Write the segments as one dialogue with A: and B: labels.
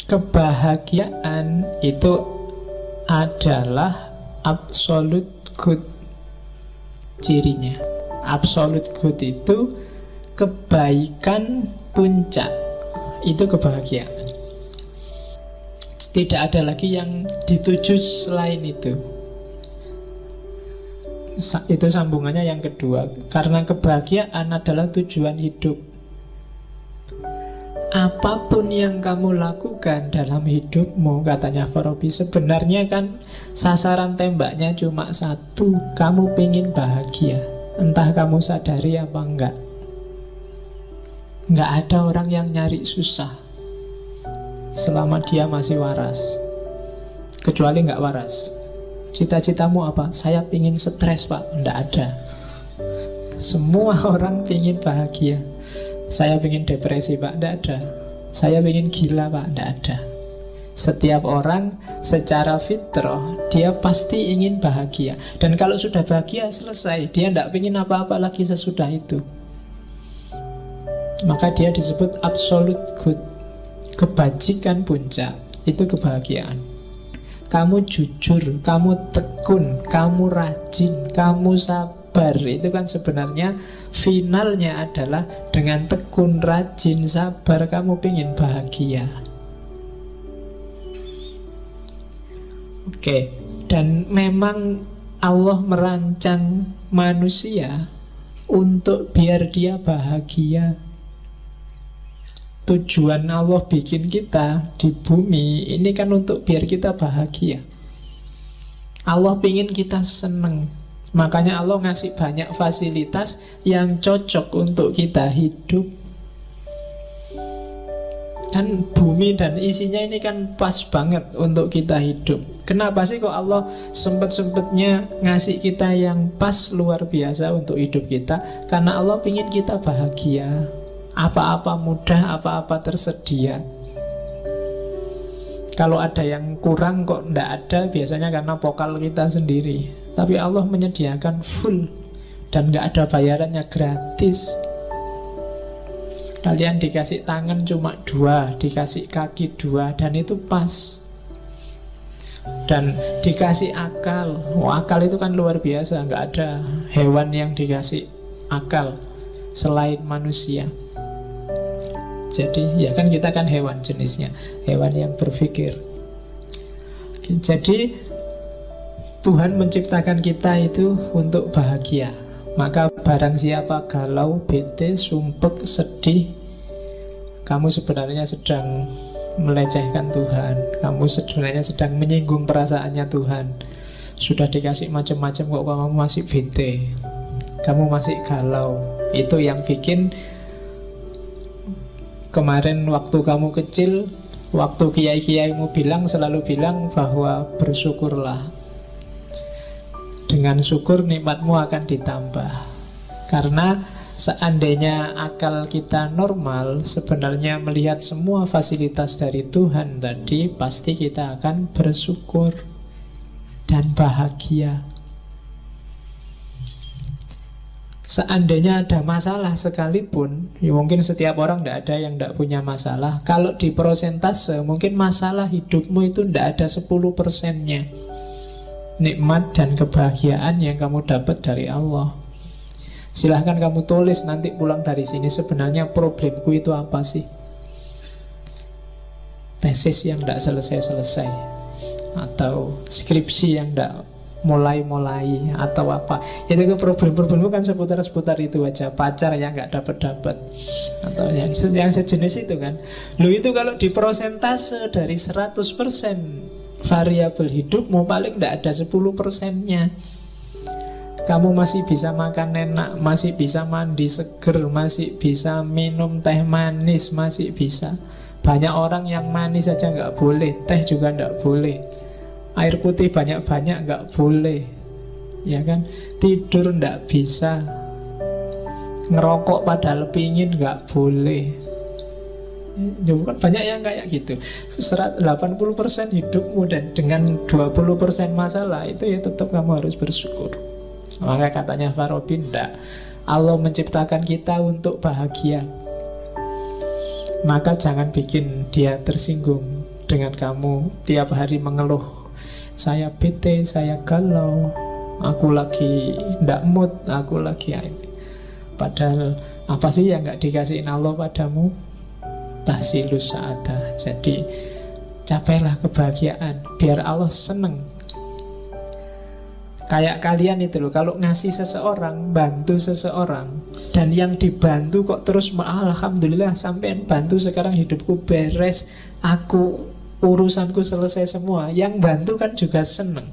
A: Kebahagiaan itu adalah absolute good cirinya. Absolute good itu kebaikan puncak. Itu kebahagiaan. Tidak ada lagi yang dituju selain itu. Itu sambungannya yang kedua. Karena kebahagiaan adalah tujuan hidup. Apapun yang kamu lakukan dalam hidupmu, katanya Farabi, sebenarnya kan sasaran tembaknya cuma satu. Kamu pengen bahagia, entah kamu sadari apa enggak. Enggak ada orang yang nyari susah selama dia masih waras. Kecuali enggak waras. Cita-citamu apa? Saya pengen stres, Pak. Enggak ada. Semua orang pengen bahagia. Saya pengen depresi, Pak, tidak ada. Saya pengen gila, Pak, tidak ada. Setiap orang secara fitrah dia pasti ingin bahagia. Dan kalau sudah bahagia selesai, dia tidak pengen apa-apa lagi sesudah itu. Maka dia disebut absolute good. Kebajikan puncak itu kebahagiaan. Kamu jujur, kamu tekun, kamu rajin, kamu sabar. Itu kan sebenarnya finalnya adalah dengan tekun, rajin, sabar, kamu pengen bahagia. Oke, dan memang Allah merancang manusia untuk biar dia bahagia. Tujuan Allah bikin kita di bumi ini kan untuk biar kita bahagia. Allah ingin kita seneng. Makanya Allah ngasih banyak fasilitas yang cocok untuk kita hidup. Kan bumi dan isinya ini kan pas banget untuk kita hidup. Kenapa sih kok Allah sempet-sempetnya ngasih kita yang pas luar biasa untuk hidup kita? Karena Allah ingin kita bahagia. Apa-apa mudah, apa-apa tersedia. Kalau ada yang kurang kok ndak ada, biasanya karena pokal kita sendiri. Tapi Allah menyediakan full. Dan gak ada bayarannya, gratis. Kalian dikasih tangan cuma 2, dikasih kaki 2, dan itu pas. Dan dikasih akal. Akal itu kan luar biasa. Gak ada hewan yang dikasih akal selain manusia. Jadi ya kan kita kan hewan jenisnya, hewan yang berpikir. Jadi Tuhan menciptakan kita itu untuk bahagia. Maka barang siapa galau, bete, sumpek, sedih, kamu sebenarnya sedang melecehkan Tuhan. Kamu sebenarnya sedang menyinggung perasaannya Tuhan. Sudah dikasih macam-macam kok kamu masih bete, kamu masih galau. Itu yang bikin kemarin waktu kamu kecil, waktu kiai-kiaimu selalu bilang bahwa bersyukurlah. Dengan syukur nikmatmu akan ditambah. Karena seandainya akal kita normal, sebenarnya melihat semua fasilitas dari Tuhan tadi, pasti kita akan bersyukur dan bahagia. Seandainya ada masalah sekalipun, ya mungkin setiap orang tidak ada yang tidak punya masalah. Kalau di persentase, mungkin masalah hidupmu itu tidak ada 10%-nya. Nikmat dan kebahagiaan yang kamu dapat dari Allah. Silahkan kamu tulis nanti pulang dari sini, sebenarnya problemku itu apa sih? Tesis yang tidak selesai-selesai, atau skripsi yang tidak mulai-mulai, atau apa. Itu problem-problemmu kan seputar-seputar itu aja. Pacar yang nggak dapat-dapat, atau yang sejenis itu kan. Lu itu kalau di persentase dari 100% variabel hidupmu, paling tidak ada 10%-nya. Kamu masih bisa makan enak, masih bisa mandi seger, masih bisa minum teh manis, masih bisa. Banyak orang yang manis saja nggak boleh, teh juga nggak boleh, air putih banyak-banyak nggak boleh, ya kan? Tidur nggak bisa, ngerokok padahal pingin nggak boleh. Ya, bukan banyak yang kayak gitu. 80% hidupmu dan dengan 20% masalah, itu ya tetap kamu harus bersyukur. Maka katanya Farabi, enggak, Allah menciptakan kita untuk bahagia. Maka jangan bikin dia tersinggung. dengan kamu tiap hari mengeluh, saya bete, saya galau, aku lagi ndak mood, aku lagi ini. Padahal apa sih yang gak dikasihin Allah padamu? Tahsilus sa'adah. Jadi capailah kebahagiaan biar Allah seneng. Kayak kalian itu loh, kalau ngasih seseorang, bantu seseorang, dan yang dibantu kok terus alhamdulillah sampean bantu sekarang hidupku beres, aku urusanku selesai semua, yang bantu kan juga seneng.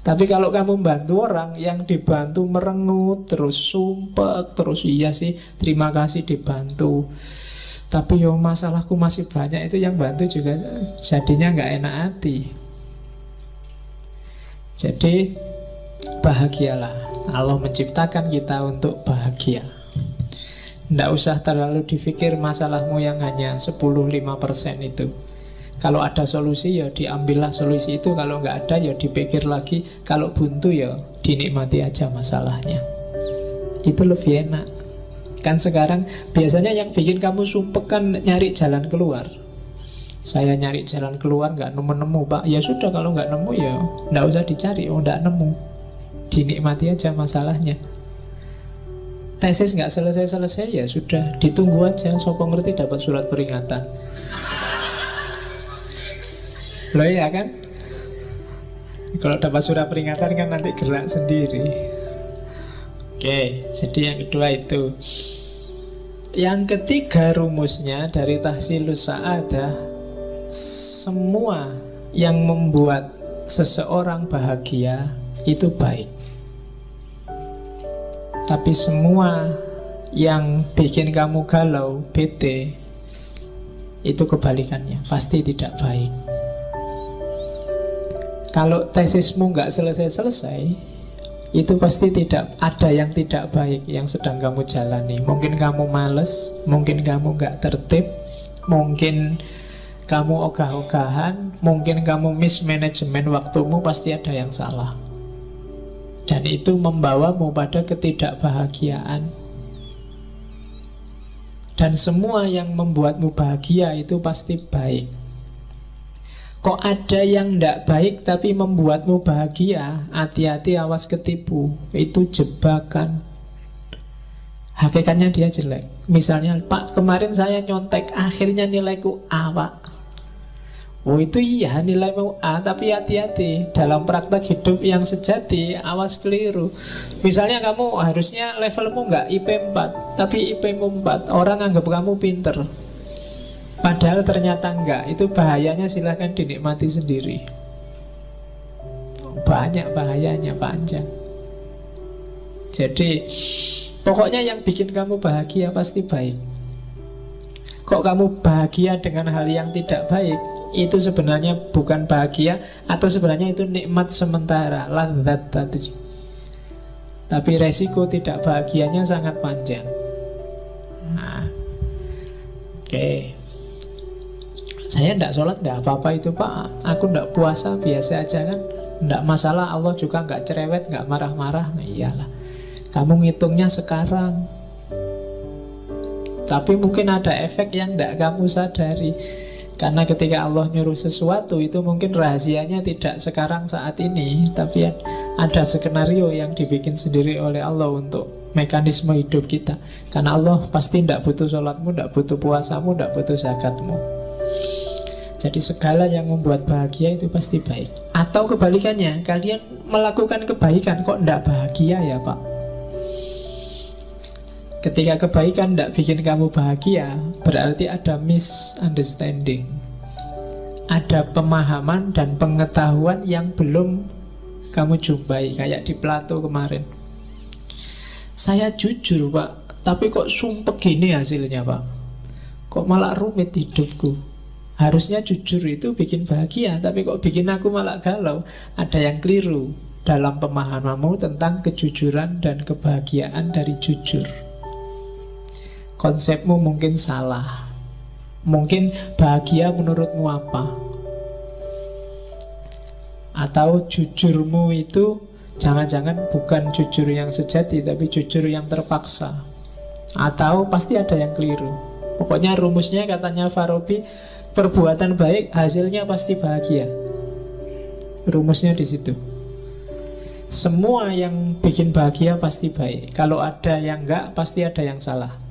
A: Tapi kalau kamu bantu orang, yang dibantu merengut, terus sumpek, terus iya sih terima kasih dibantu, tapi yo masalahku masih banyak, itu yang bantu juga jadinya nggak enak hati. Jadi bahagialah. Allah menciptakan kita untuk bahagia. Tidak usah terlalu dipikir masalahmu yang hanya 10-5% itu. Kalau ada solusi ya diambillah solusi itu. Kalau nggak ada ya dipikir lagi. Kalau buntu ya dinikmati aja masalahnya. Itu lebih enak. Kan sekarang biasanya yang bikin kamu sumpek kan nyari jalan keluar. Saya nyari jalan keluar nggak nemu-nemu Pak. Ya sudah, kalau nggak nemu ya nggak usah dicari. Oh nggak nemu, dinikmati aja masalahnya. Tesis nggak selesai-selesai ya sudah, ditunggu aja. Sopo ngerti dapat surat peringatan. Loh ya kan, kalau dapat surat peringatan kan nanti gerak sendiri. Oke, jadi yang kedua itu. Yang ketiga rumusnya dari tahsilus sa'adah, semua yang membuat seseorang bahagia itu baik. Tapi semua yang bikin kamu galau, bete, itu kebalikannya, pasti tidak baik. Kalau tesismu nggak selesai-selesai, itu pasti tidak ada yang tidak baik yang sedang kamu jalani. Mungkin kamu males, mungkin kamu nggak tertib, mungkin kamu ogah-ogahan, mungkin kamu mismanajemen waktumu, pasti ada yang salah. Dan itu membawamu pada ketidakbahagiaan. Dan semua yang membuatmu bahagia itu pasti baik. Kok ada yang tidak baik tapi membuatmu bahagia, hati-hati, awas ketipu. Itu jebakan. Hakikatnya dia jelek. Misalnya, Pak, kemarin saya nyontek, akhirnya nilaiku A, Pak. Oh itu iya, nilaimu A, tapi hati-hati. Dalam praktek hidup yang sejati, awas keliru. Misalnya kamu harusnya levelmu nggak IP 4, tapi IP-mu 4. Orang anggap kamu pinter, padahal ternyata enggak. Itu bahayanya, silahkan dinikmati sendiri. Banyak bahayanya, panjang. Jadi pokoknya yang bikin kamu bahagia pasti baik. Kok kamu bahagia dengan hal yang tidak baik, itu sebenarnya bukan bahagia, atau sebenarnya itu nikmat sementara, ladzat tadi. Tapi resiko tidak bahagianya sangat panjang. Nah, oke. Saya tidak sholat, tidak apa-apa itu Pak. Aku tidak puasa, biasa aja kan. Tidak masalah, Allah juga nggak cerewet, nggak marah-marah. Nah iyalah, kamu ngitungnya sekarang. Tapi mungkin ada efek yang tidak kamu sadari. Karena ketika Allah nyuruh sesuatu, itu mungkin rahasianya tidak sekarang saat ini, tapi ada skenario yang dibikin sendiri oleh Allah untuk mekanisme hidup kita. Karena Allah pasti tidak butuh sholatmu, tidak butuh puasamu, tidak butuh zakatmu. Jadi segala yang membuat bahagia itu pasti baik. Atau kebalikannya, kalian melakukan kebaikan kok tidak bahagia ya Pak. Ketika kebaikan tidak bikin kamu bahagia, berarti ada misunderstanding. Ada pemahaman dan pengetahuan yang belum kamu jumpai. Kayak di Plato kemarin. Saya jujur Pak, tapi kok sumpek gini hasilnya Pak. Kok malah rumit hidupku. Harusnya jujur itu bikin bahagia, tapi kok bikin aku malah galau. Ada yang keliru dalam pemahamanmu tentang kejujuran dan kebahagiaan dari jujur. Konsepmu mungkin salah. Mungkin bahagia menurutmu apa? Atau jujurmu itu jangan-jangan bukan jujur yang sejati, tapi jujur yang terpaksa. Atau pasti ada yang keliru. Pokoknya rumusnya katanya Farabi, perbuatan baik hasilnya pasti bahagia. Rumusnya di situ. Semua yang bikin bahagia pasti baik. Kalau ada yang enggak, pasti ada yang salah.